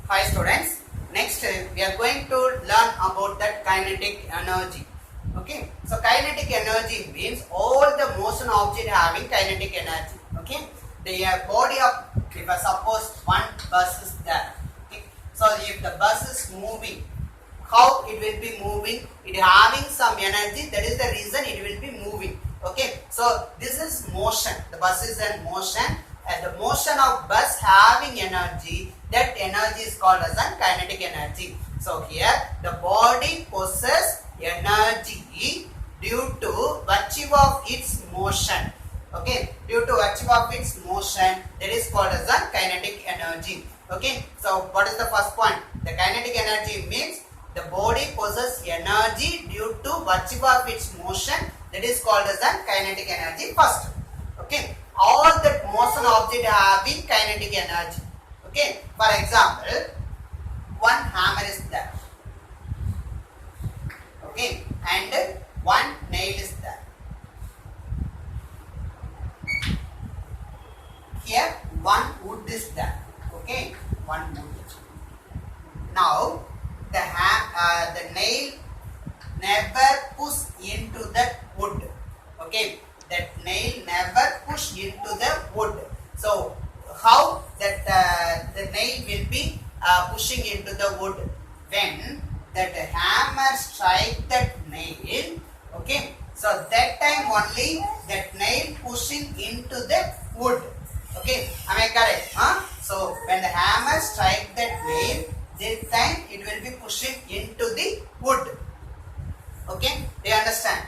Hi students, next we are going to learn about the kinetic energy. Okay, so kinetic energy means all the motion object having kinetic energy. Okay, the body of, if I suppose one bus is there. Okay, so if the bus is moving, how it will be moving? It having some energy, that is the reason it will be moving. Okay, so this is motion, the bus is in motion, and the motion of bus having energy, that energy is called as a kinetic energy. So here the body possesses energy due to virtue of its motion. Okay, due to virtue of its motion, that is called as a kinetic energy. Okay, so what is the first point? The kinetic energy means the body possesses energy due to virtue of its motion, that is called as a kinetic energy first. Okay, all the motion object having kinetic energy. Okay, for example, one hammer is there. Okay, and one nail is there. Here one wood is there. Okay, one wood. Now the nail never push into the wood. Okay, that nail never push into the wood. So how that the nail will be pushing into the wood? When that hammer strike that nail, okay, so that time only that nail pushing into the wood. Okay, am I correct? So when the hammer strike that nail, this time it will be pushing into the wood. Okay, do you understand?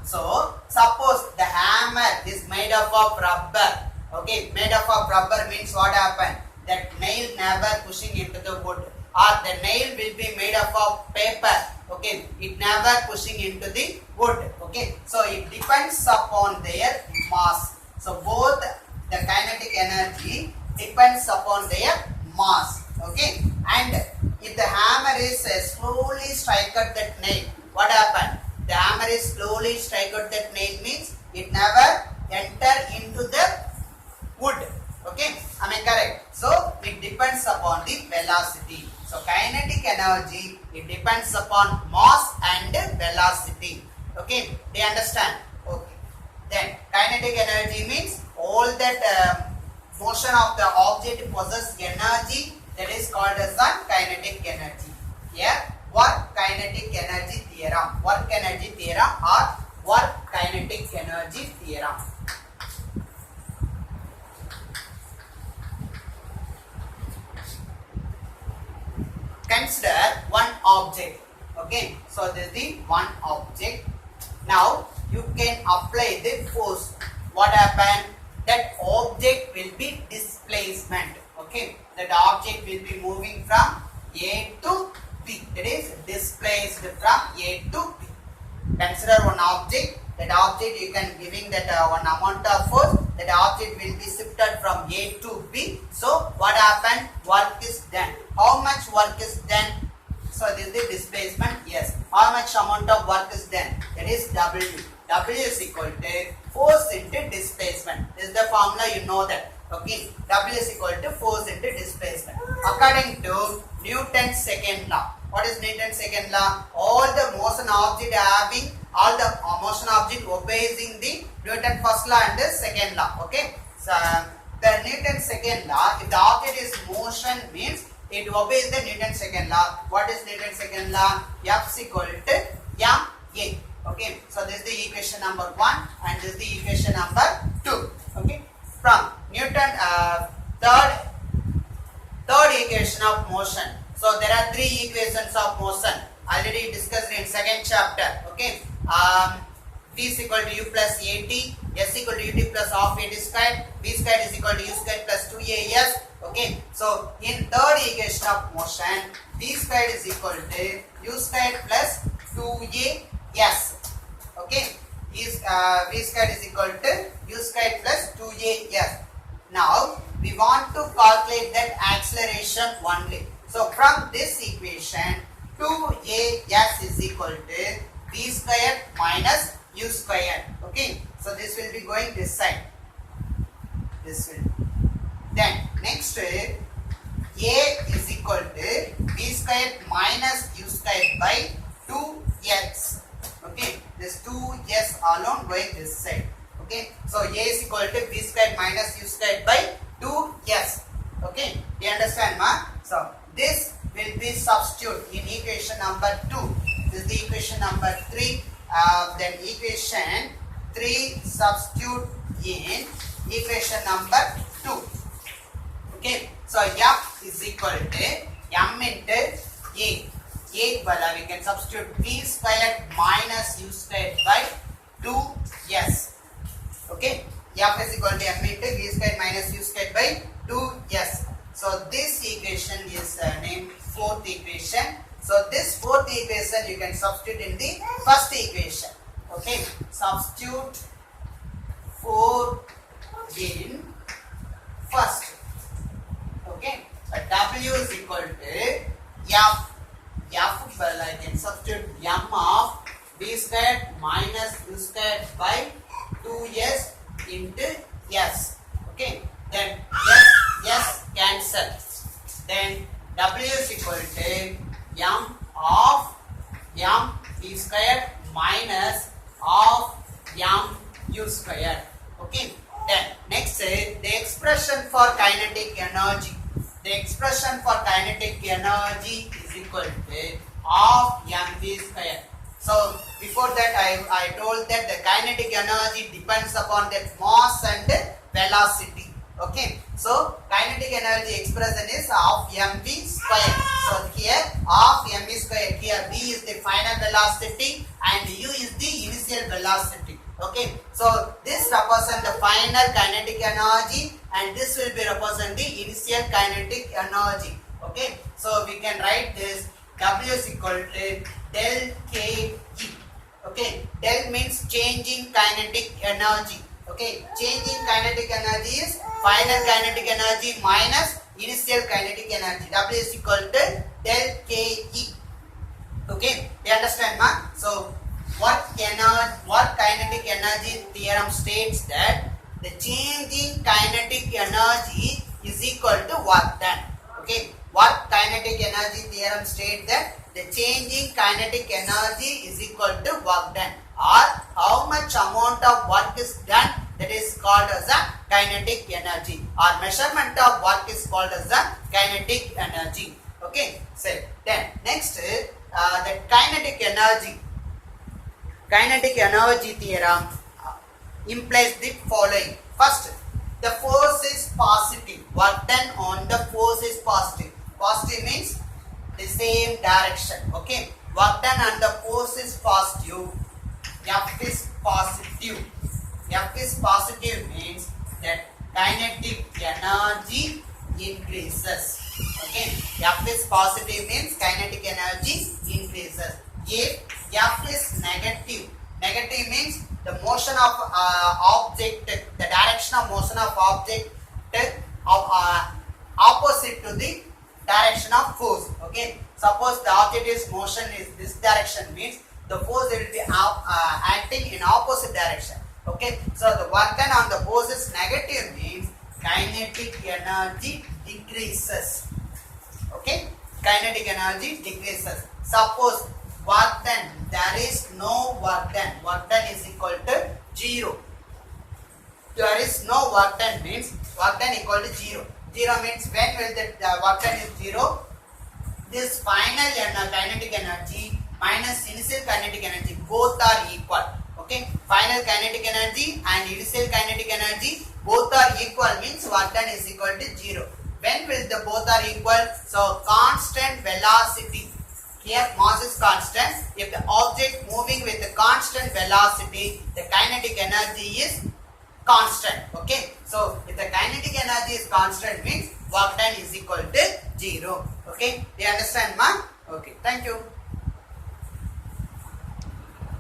So suppose the hammer is made up of rubber. Okay, made up of rubber means what happened? That nail never pushing into the wood, or the nail will be made up of paper. Okay, it never pushing into the wood. Okay, so it depends upon their mass. So both the kinetic energy depends upon their mass. Okay, and if the hammer is slowly strike at that nail, what happened? The hammer is slowly strike at that nail means it never enter into the wood. Okay, am I correct? So it depends upon the velocity. So kinetic energy, it depends upon mass and velocity. Okay, do you understand? Okay, then kinetic energy means all that motion of the object possesses energy, that is called as a kinetic energy. Here, work kinetic energy theorem, work energy theorem or work kinetic energy theorem. Consider one object. Okay, so this is the one object. Now you can apply the force. What happened? That object will be displacement. Okay, that object will be moving from A to B. It is displaced from A to B. Consider one object. That object you can giving that one amount of force. That object will be shifted from A to B. So what happened? Work is done. How much work is done? So this is the displacement. Yes. How much amount of work is done? That is W. W is equal to force into displacement. This is the formula, you know that. Okay, W is equal to force into displacement. According to Newton's second law. What is Newton's second law? All the motion object having, all the motion object obeys the Newton's first law and the second law. Okay, so the Newton's second law, if the object is motion means it obeys the Newton's second law. What is Newton's second law? F is equal to ma. Okay, so this is the equation number 1 and this is the equation number 2. Okay, from Newton third equation of motion. So there are 3 equations of motion already discussed in second chapter. Okay, V is equal to U plus AT, S equal to UT plus half AT squared, V squared is equal to U squared plus 2AS. Okay, so in third equation of motion, V squared is equal to U squared plus 2AS. Okay, V squared is equal to U squared plus 2AS. Now we want to calculate that acceleration only. So from this equation, 2AS is equal to V squared minus U squared. Okay, so this will be going this side. This will. Then next A is equal to square minus u square by 2s. Okay, this 2s alone going this side. Okay, so a is equal to b square minus u square by 2s. Okay, you understand, ma? So this will be substitute in equation number 2. This is the equation number 3. Then equation 3 substitute in equation number 2. Okay, so f is equal to m into a. A we can substitute b squared minus u squared by 2s. Okay, f is equal to m into b squared minus u squared by 2s. So this equation is named fourth equation. So this fourth equation you can substitute in the first equation. Okay, substitute 4 in first. Okay, w is equal to f. F I can substitute m of b squared minus u squared by 2s into s. Okay, then s cancel. Then w is equal to m of m b squared minus of m u squared. Okay, then next the expression for kinetic energy. The expression for kinetic energy is equal to of mv square. So before that I told that the kinetic energy depends upon the mass and velocity. Okay, so kinetic energy expression is of mv square. So here of mv square, here v is the final velocity and u is the initial velocity. Okay, so this represents the final kinetic energy and this will be represent the initial kinetic energy. Okay, so we can write this w is equal to del k e. Okay, del means changing kinetic energy. Okay, changing kinetic energy is final kinetic energy minus initial kinetic energy. W is equal to del k e. Okay, you understand, ma? So what kinetic energy theorem states that the changing kinetic energy is equal to work done. Okay, what kinetic energy theorem states that the changing kinetic energy is equal to work done, or how much amount of work is done, that is called as a kinetic energy, or measurement of work is called as a kinetic energy. Okay, so then next the kinetic energy theorem implies the following. First, the force is positive. Work done on the force is positive. Positive means the same direction. Okay, work done on the force is positive. F is positive. F is positive means that kinetic energy increases. Okay, F is positive means kinetic energy increases. If F is negative, negative means the motion of object, the direction of motion of object opposite to the direction of force. Okay, suppose the object is motion is this direction, means the force will be acting in opposite direction. Okay, so the work done on the force is negative means kinetic energy decreases. Okay, kinetic energy decreases. Suppose work done, there is no work done. Work done is equal to 0. There is no work done means work done equal to 0. 0 means when will the work done is 0? This final kinetic energy minus initial kinetic energy, both are equal. Okay, final kinetic energy and initial kinetic energy both are equal means work done is equal to 0. When will the both are equal? So constant velocity. Here mass is constant. If the object moving with a constant velocity, the kinetic energy is constant. Okay, so if the kinetic energy is constant means work done is equal to 0. Okay, do you understand, ma? Okay, thank you.